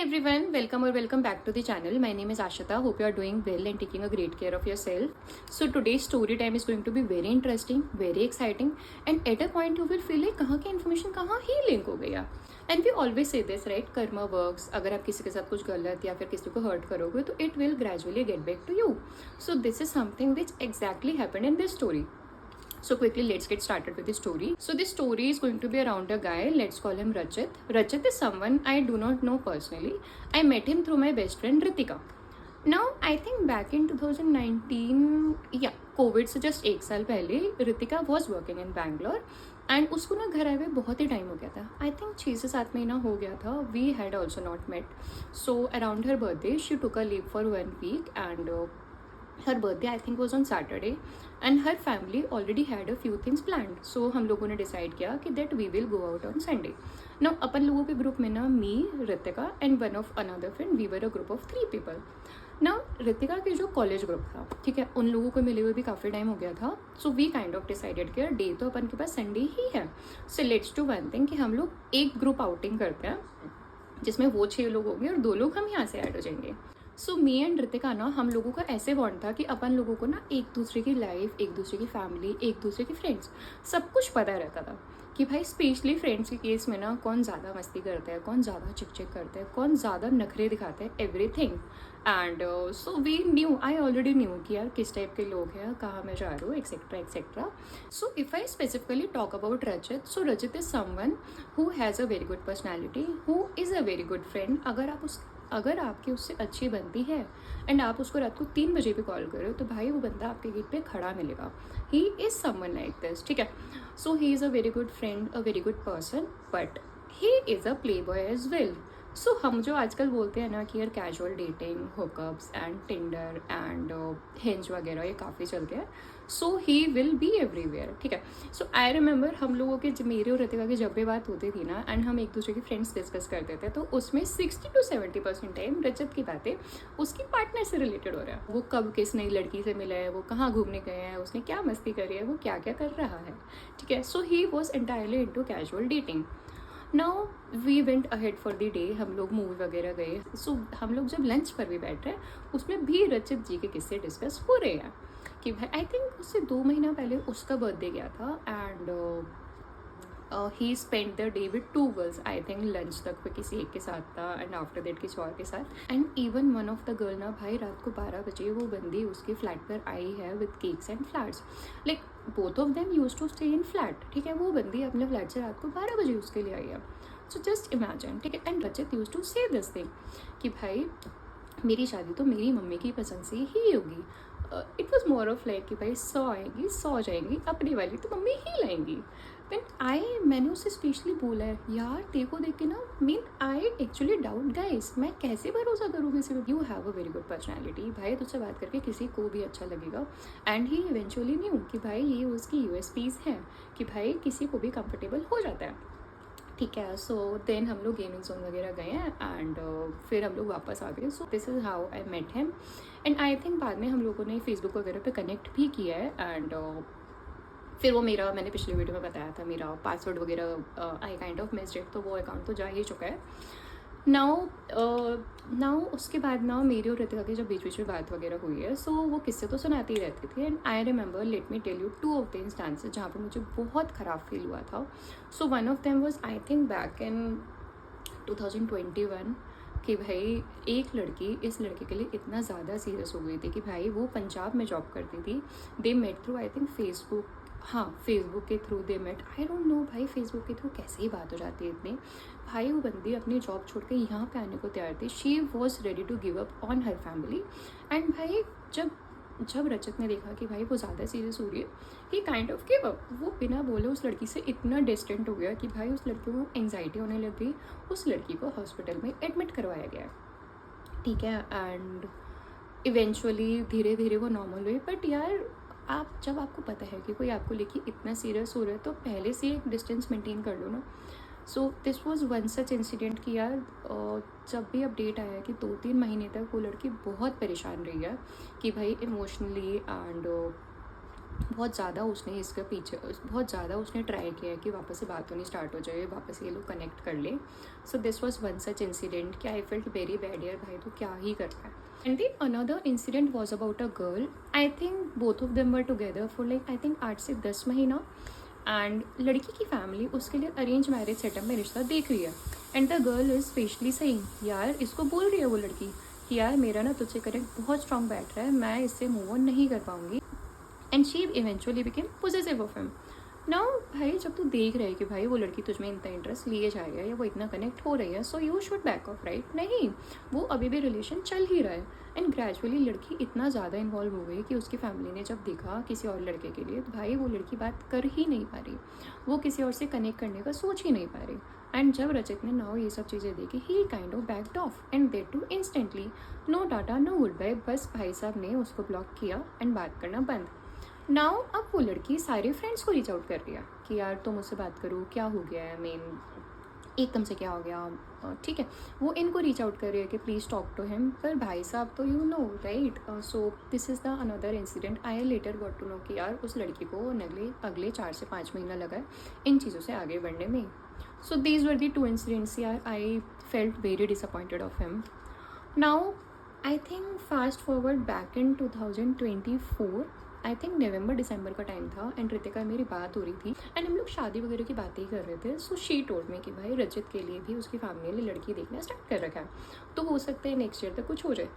everyone, welcome back to the channel. My name is Ashita. Hope you are doing well and taking a great care of yourself. So today's story time is going to be very interesting, very exciting, and at a point you will feel like कहाँ की information कहाँ ही link हो गया. And we always say this, right? Karma works. अगर आप किसी के साथ कुछ गलत या फिर किसी को hurt करोगे तो it will gradually get back to you. So this is something which exactly happened in this story. So quickly, let's get started with the story. So this story is going to be around a guy. Let's call him Rachit. Rachit is someone I do not know personally. I met him through my best friend Ritika. Now I think back in 2019, yeah, Covid से just एक साल पहले Ritika was working in Bangalore and उसको ना घर आए हुए बहुत ही टाइम हो गया था. आई थिंक 6 से 7 महीना हो गया था. We had also not met. So around her birthday she took a leave for 1 week and her birthday I think was on Saturday and her family already had a few things planned. So हम लोगों ने decide किया कि that we will go out on Sunday. Now अपन लोगों के group में ना me, Ritika and one of another friend, we were a group of 3 people. Now Ritika के जो कॉलेज ग्रुप था, ठीक है, उन लोगों को मिले हुए भी काफ़ी टाइम हो गया था. So we kind of decided कि डे तो अपन के पास संडे ही है. So let's do one thing कि हम लोग एक ग्रुप आउटिंग करते हैं जिसमें वो 6 लोग होंगे और 2 लोग हम यहाँ से ऐड हो जाएंगे. सो मी एंड रितिका ना हम लोगों का ऐसे बॉन्ड था कि अपन लोगों को ना एक दूसरे की लाइफ, एक दूसरे की फैमिली, एक दूसरे के फ्रेंड्स, सब कुछ पता रहता था कि भाई स्पेशली फ्रेंड्स के केस में ना कौन ज़्यादा मस्ती करता है, कौन ज़्यादा चिक चिक करता है, कौन ज़्यादा नखरे दिखाते हैं, everything. And so we knew, I already knew कि यार किस टाइप के लोग हैं, कहाँ मैं जा रहा हूँ, etcetera etcetera. So if I specifically talk about रचित, सो रचित is someone who has a very good personality, who is a very good friend. अगर आपकी उससे अच्छी बनती है एंड आप उसको रात को 3 बजे भी कॉल करो तो भाई वो बंदा आपके गेट पे खड़ा मिलेगा. He is someone like this, ठीक है. So he is a very good friend, a very good person, but he is a playboy as well. So हम जो आजकल बोलते हैं ना कि यार casual dating, hookups and Tinder and Hinge वगैरह ये काफ़ी चलते हैं. So he will be everywhere, ठीक है. सो आई रिमेंबर हम लोगों के मेरे और रितिका की जब भी बात होती थी ना एंड हम एक दूसरे के फ्रेंड्स डिस्कस करते थे तो उसमें 60 to 70% टाइम रजत की बातें उसकी पार्टनर से रिलेटेड हो रहा है. वो कब किस नई लड़की से मिला है, वो कहाँ घूमने गए हैं, उसने क्या मस्ती करी है, वो क्या क्या कर रहा है, ठीक है. So he was entirely into casual dating. Now we went ahead for the day. हम लोग मूवी वगैरह गए. सो हम लोग जब लंच पर भी बैठ रहे हैं उसमें भी रचित जी के किस्से डिस्कस हो रहे हैं कि भाई आई थिंक उससे 2 महीना पहले उसका बर्थडे गया था and he spend the day with 2 girls. I think lunch तक वो किसी एक के साथ था एंड आफ्टर दैट किसी और के साथ. And even one of the girl ना भाई रात को 12 बजे वो बंदी उसके फ्लैट पर आई है with cakes and flats. Like both of them use to stay in flat, ठीक है. वो बंदी अपने फ्लैट से रात को 12 बजे उसके लिए आई है. सो जस्ट इमेजिन, ठीक है. एंड रचित यूज टू से दिस थिंग कि भाई मेरी शादी तो मेरी मम्मी की पसंद से ही होगी. It was more of like कि भाई 100 आएंगी 100 जाएंगी, अपनी वाली तो मम्मी ही लाएंगी. मैंने उससे स्पेशली बोला है यार तेरे को देख के ना आई एक्चुअली डाउट गाइस, मैं कैसे भरोसा करूँ किसी को. You have a very good personality, भाई तुझसे बात करके किसी को भी अच्छा लगेगा. एंड ही इवेंचुअली न्यू कि भाई ये उसकी यूएसपीज हैं कि भाई किसी को भी कंफर्टेबल हो जाता है, ठीक है. सो देन हम लोग गेमिंग जोन वगैरह गए हैं एंड फिर हम लोग वापस आ गए. So this is how I met him. And I think बाद में हम लोगों ने फेसबुक वगैरह पे कनेक्ट भी किया है एंड फिर वो मेरा, मैंने पिछले वीडियो में बताया था, मेरा पासवर्ड वगैरह आई काइंड ऑफ मिस्ड इट, तो वो अकाउंट तो जा ही चुका है. नाउ उसके बाद ना मेरी और रितिका की जब बीच बीच में बात वगैरह हुई है सो वो किस्से तो सुनाती ही रहती थी. And I remember, let me tell you 2 of the instances जहाँ पर मुझे बहुत ख़राब फील हुआ था. So one of them was I think back in 2021 कि भाई एक लड़की इस लड़के के लिए इतना ज़्यादा सीरियस हो गई थी कि भाई वो पंजाब में जॉब करती थी. They met through I think Facebook, हाँ फेसबुक के थ्रू they met. I don't know भाई फेसबुक के थ्रू कैसे ही बात हो जाती है इतनी. भाई वो बंदी अपनी जॉब छोड़ के यहाँ पे आने को तैयार थी. She was ready to give up on her family. And भाई जब रजत ने देखा कि भाई वो ज़्यादा सीरियस हो रही है, ही काइंड ऑफ गिव अप. वो बिना बोले उस लड़की से इतना डिस्टेंट हो गया कि भाई उस लड़की को एंग्जाइटी होने लग गई. उस लड़की को हॉस्पिटल में एडमिट करवाया गया, ठीक है. एंड इवेंचुअली धीरे धीरे वो नॉर्मल हुई. बट यार जब आपको पता है कि कोई आपको लेके इतना सीरियस हो रहा है तो पहले से एक डिस्टेंस मेंटेन कर लो ना. So this was one such incident कि यार जब भी अपडेट आया कि 2-3 महीने तक वो लड़की बहुत परेशान रही है कि भाई इमोशनली एंड बहुत ज़्यादा उसने इसके पीछे बहुत ज़्यादा उसने ट्राई किया है कि वापस से बात होनी स्टार्ट हो जाए, वापस ये लोग कनेक्ट कर ले. So this was one such incident कि आई फेल्ट वेरी बैड यार, भाई तो क्या ही कर रहा है. And then another incident was about a girl. I think both of them were together for like I think 8 से 10 महीना. एंड लड़की की फैमिली उसके लिए अरेंज मैरिज सेटअप में रिश्ता देख रही है. And the girl is specially सही यार, इसको बोल रही है वो लड़की कि यार मेरा ना तुझसे कनेक्ट बहुत स्ट्रॉन्ग बैठ रहा है, मैं इससे मूव ऑन नहीं कर पाऊंगी. And she eventually became possessive of him. Now भाई जब तू देख रहे है कि भाई वो लड़की तुझमें इतना इंटरेस्ट लिए जाएगा या वो इतना कनेक्ट हो रही है, so you should back of, right? नहीं, वो अभी भी रिलेशन चल ही रहा है. एंड ग्रेजुअली लड़की इतना ज़्यादा इन्वॉल्व हो गई कि उसकी फैमिली ने जब देखा किसी और लड़के के लिए, तो भाई वो लड़की बात कर ही नहीं पा रही, वो किसी और से कनेक्ट करने का सोच ही नहीं पा रही. एंड जब रचित ने नाउ ये सब चीज़ें देखी, he kind of backed off and they too instantly. No ta-ta no goodbye, बस भाई साहब ने उसको ब्लॉक किया एंड बात करना बंद. नाउ अब वो लड़की सारे फ्रेंड्स को रीच आउट कर रही है कि यार तुम मुझसे बात करो, क्या हो गया है, मेन एकदम से क्या हो गया. ठीक है, वो इनको रीच आउट कर रही है कि प्लीज़ टॉक टू हिम. पर भाई साहब तो you know right. So this is the another incident. I later got to know कि यार उस लड़की को अगले 4 से 5 महीना लगा है इन चीज़ों से आगे बढ़ने में. So these were the 2 incidents यार. I felt very disappointed of him. Now I think fast forward back in 2024, I think नवंबर दिसंबर का टाइम था. एंड रितिका मेरी बात हो रही थी एंड हम लोग शादी वगैरह की बातें ही कर रहे थे. सो शी टोल्ड में कि भाई रचित के लिए भी उसकी फैमिली ने लड़की देखना स्टार्ट कर रखा है, तो हो सकता है नेक्स्ट ईयर तक कुछ हो जाए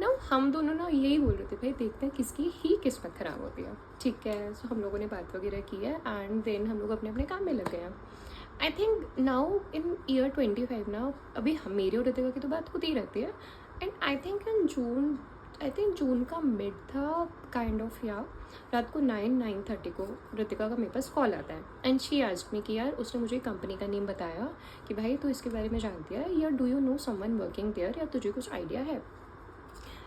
ना. हम दोनों ना यही बोल रहे थे भाई देखते हैं किसकी ही किस्मत ख़राब होती है. ठीक है, सो हम लोगों ने बात वगैरह की है एंड देन हम लोग अपने अपने काम में लग गए हैं. I think now in year 25 ना, अभी हम मेरी और रितिका की तो बात होती ही रहती है. एंड आई थिंक जून का मिड था काइंड ऑफ. या रात को 9-9:30 को रितिका का मेरे पास कॉल आता है एंड शी आस्क्ड मी कि यार उसने मुझे कंपनी का नेम बताया कि भाई तू इसके बारे में जानती है या do you know someone working there, या तुझे कुछ आइडिया है.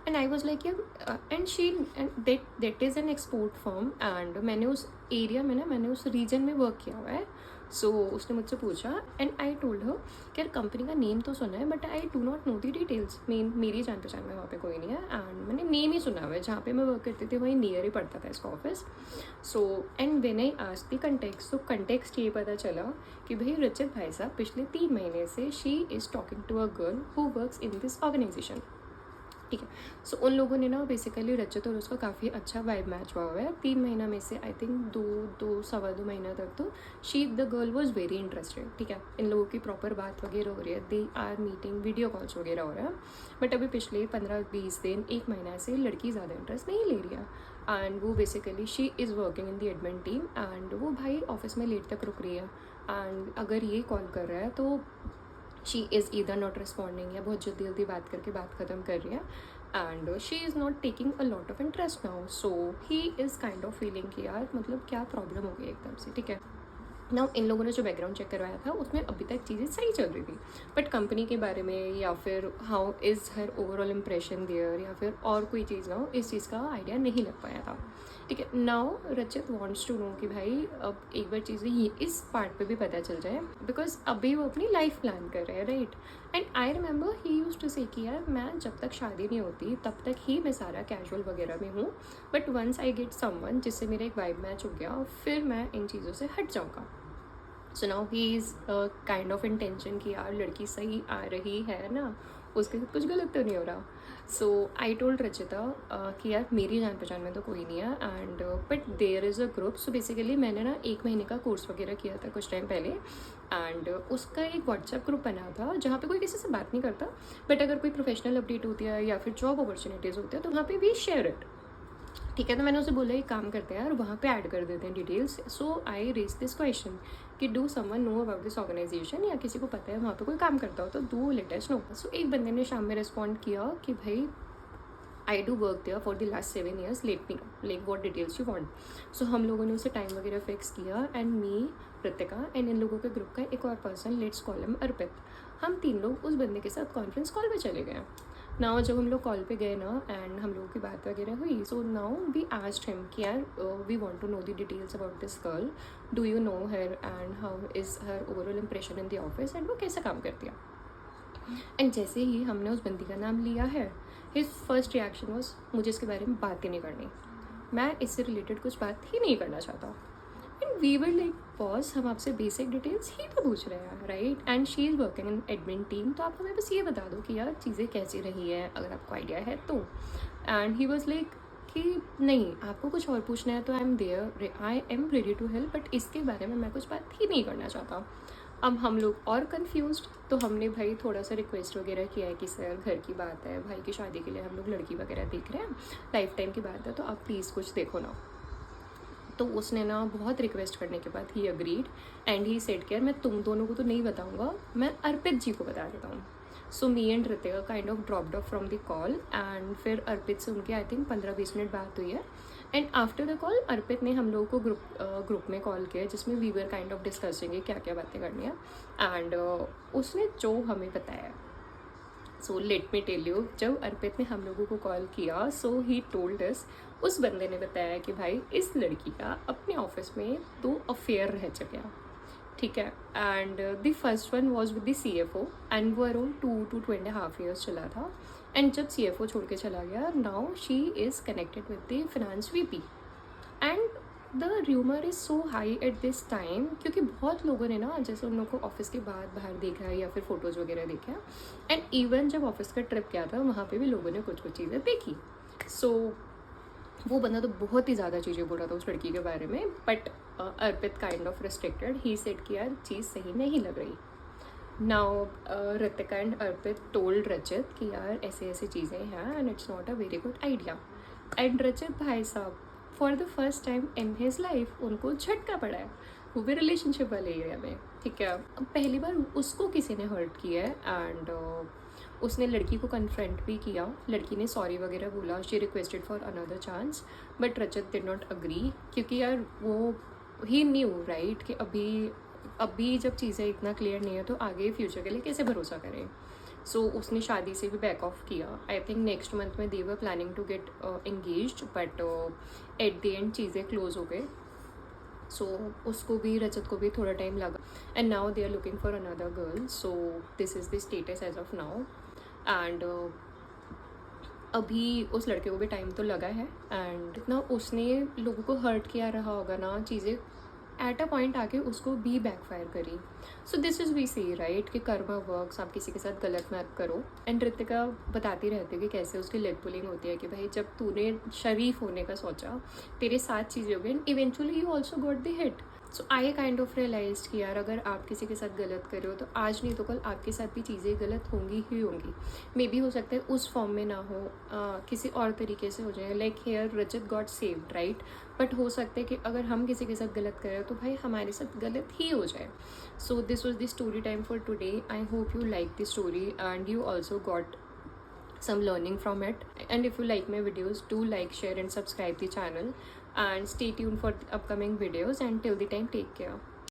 एंड आई वॉज लाइक यार, and she and that is an export firm and मैंने उस एरिया में ना, मैंने उस रीजन में वर्क किया हुआ है. सो उसने मुझसे पूछा एंड आई टोल्ड हर कि यार कंपनी का नेम तो सुना है but I do not know the details. मेरी जान पहचान में वहाँ पे कोई नहीं है एंड मैंने नेम ही सुना हुआ है. जहाँ पे मैं वर्क करती थी वहीं नियर ही पड़ता था इसका office. So and when I asked the context, तो कंटेक्स्ट ये पता चला कि भाई रचित भाई साहब पिछले 3 महीने से she is talking to a girl who works in this organization. ठीक है, सो उन लोगों ने ना बेसिकली रचित और उसका काफ़ी अच्छा वाइब मैच हुआ है. 3 महीना में से आई थिंक 2 महीना तक तो the girl was very interested. ठीक है, इन लोगों की प्रॉपर बात वगैरह हो रही है, they are meeting, video calls वगैरह हो रहा है. बट अभी पिछले 15-20 दिन 1 महीना से लड़की ज़्यादा इंटरेस्ट नहीं ले रही है. एंड वो basically she is working in the admin team and वो भाई ऑफिस में लेट तक रुक रही है. एंड अगर ये कॉल कर रहा है तो she is either not responding या बहुत जल्दी बात करके बात ख़त्म कर रही है. And she is not taking a lot of interest now. So he is kind of feeling कि यार मतलब क्या प्रॉब्लम हो गई एकदम से. ठीक है, ना इन लोगों ने जो बैकग्राउंड चेक करवाया था उसमें अभी तक चीज़ें सही चल रही थी, बट कंपनी के बारे में या फिर how is her overall impression there या फिर और कोई चीज़ ना, इस चीज़ का आइडिया नहीं लग पाया था. ठीक है, नाउ रचित वांट्स टू नो कि भाई अब एक बार चीज़ें ये इस पार्ट पे भी पता चल जाए बिकॉज अभी वो अपनी लाइफ प्लान कर रहे हैं, right. And I remember he use to say कि यार मैं जब तक शादी नहीं होती तब तक ही मैं सारा कैजुअल वगैरह में हूँ, but once I get someone जिससे मेरा एक वाइब मैच हो गया फिर मैं इन चीज़ों से हट जाऊँगा. So now he is kind of intention कि यार लड़की सही आ रही है ना, उसके साथ कुछ गलत तो नहीं हो रहा. सो आई टोल्ड रचिता कि यार मेरी जान पहचान में तो कोई नहीं है and but there is a group. So basically मैंने ना 1 महीने का कोर्स वगैरह किया था कुछ टाइम पहले एंड उसका एक व्हाट्सएप ग्रुप बना था जहाँ पे कोई किसी से बात नहीं करता, बट अगर कोई प्रोफेशनल अपडेट होती है या फिर जॉब अपॉर्चुनिटीज़ होती है तो वहाँ पे वी शेयर इट. ठीक है, तो मैंने उसे बोला एक काम करते हैं यार वहाँ पे ऐड कर देते हैं details. So I raise this question कि do someone know about this organization, या किसी को पता है वहाँ पे कोई काम करता हो तो do let us know. So एक बंदे ने शाम में रिस्पॉन्ड किया कि भाई I do work there for the last 7 years, let me know like what details you want. So हम लोगों ने उसे टाइम वगैरह फिक्स किया एंड मी, रितिका एंड इन लोगों के ग्रुप का एक और person, let's call him Arpit, हम 3 लोग उस बंदे के साथ कॉन्फ्रेंस कॉल पे चले गए. नाउ जब हम लोग कॉल पे गए ना एंड हम लोगों की बात वगैरह हुई, so now we asked him कि यार we want to know the details about this girl, do you know her and how is her overall impression in the office and वो कैसा काम करती है. एंड जैसे ही हमने उस बंदी का नाम लिया है, हिज फर्स्ट रिएक्शन वॉज मुझे इसके बारे में बात ही नहीं करनी. मैं इससे रिलेटेड कुछ बात ही नहीं करना चाहता। And we were like boss, हम आपसे बेसिक डिटेल्स ही तो पूछ रहे हैं, right? And she is working in admin team, तो आप हमें बस ये बता दो कि यार चीज़ें कैसी रही हैं, अगर आपको आइडिया है तो। एंड ही वॉज लाइक कि नहीं, आपको कुछ और पूछना है तो I am ready to help, but इसके बारे में मैं कुछ बात ही नहीं करना चाहता। अब हम लोग और कंफ्यूज्ड, तो हमने भाई थोड़ा सा रिक्वेस्ट वगैरह किया है कि सर घर की बात है, भाई की शादी के लिए हम लोग लड़की वगैरह देख रहे हैं, लाइफ टाइम की बात है, तो आप प्लीज़ कुछ देखो ना। तो उसने ना बहुत रिक्वेस्ट करने के बाद he agreed and he said care, मैं तुम दोनों को तो नहीं बताऊंगा, मैं अर्पित जी को बता देता हूँ। So me and Ritika kind of dropped off from the call and फिर अर्पित से उनकी आई थिंक 15-20 मिनट बात हुई है। And after the call Arpit ने हम लोगों को ग्रुप में कॉल किया, जिसमें we were kind of discussing क्या क्या बातें करनी है। एंड उसने जो हमें बताया, so let me tell you, जब अर्पित ने हम लोगों को कॉल किया, सो ही टोल्ड अस, उस बंदे ने बताया कि भाई इस लड़की का अपने ऑफिस में 2 अफेयर रह चुका, ठीक है। And the first one was with the CFO and वो अराउंड 2 to 2.5 years चला था। एंड जब CFO छोड़ के चला गया, now she is connected with the finance VP and the rumour is so high at this time, क्योंकि बहुत लोगों ने ना जैसे उन लोगों को ऑफिस के बाद बाहर देखा है या फिर फोटोज़ वगैरह देखा है। एंड इवन जब ऑफिस का ट्रिप गया था वहाँ पे भी लोगों ने कुछ कुछ चीज़ें देखी। सो वो बंदा तो बहुत ही ज़्यादा चीज़ें बोल रहा था उस लड़की के बारे में, but Arpit kind of restricted, he said कि यार चीज़ सही नहीं लग रही। Now Ritika and Arpit told रचित कि यार ऐसे ऐसी चीज़ें हैं and it's not a very good idea. And रचित भाई साहब for the first time in his life उनको झटका पड़ा है, वो भी रिलेशनशिप वाले एरिया में, ठीक है। पहली बार उसको किसी ने हर्ट किया है एंड उसने लड़की को कन्फ्रंट भी किया, लड़की ने सॉरी वगैरह बोला, she requested for another chance, but रचित डिड नॉट अग्री, क्योंकि यार वो ही न्यू राइट कि अभी जब चीज़ें इतना क्लियर नहीं है तो आगे फ्यूचर के लिए कैसे भरोसा करें। सो उसने शादी से भी बैक ऑफ किया। आई थिंक नेक्स्ट मंथ में they were planning to get engaged, but at the end चीज़ें क्लोज हो गए। सो उसको भी, रजत को भी थोड़ा टाइम लगा and now they are looking for another girl. So this is the status as of now. And अभी उस लड़के को भी टाइम तो लगा है एंड इतना उसने लोगों को हर्ट किया रहा होगा ना, चीज़ें एट अ पॉइंट आके उसको भी बैकफायर करी। So this is we see right कि कर्मा वर्क्स, आप किसी के साथ गलत मत करो। एंड रितिका बताती रहती है कि कैसे उसकी लेग पुलिंग होती है कि भाई जब तूने शरीफ होने का सोचा तेरे साथ चीज़ें हो गई and eventually you also got the hit. So I kind of realise कि यार अगर आप किसी के साथ गलत कर रहे हो तो आज नहीं तो कल आपके साथ भी चीज़ें गलत होंगी ही होंगी। मे बी हो सकता है उस फॉर्म में ना हो, किसी और तरीके से हो जाए, like here Rajat got saved right, but हो सकता है कि अगर हम किसी के साथ गलत करें तो भाई हमारे साथ गलत ही हो जाए। So this was the story time for today. I hope you like the story and you also got some learning from it. And if you like my videos, do like, share and subscribe the channel, and stay tuned for the upcoming videos. And till the time, take care.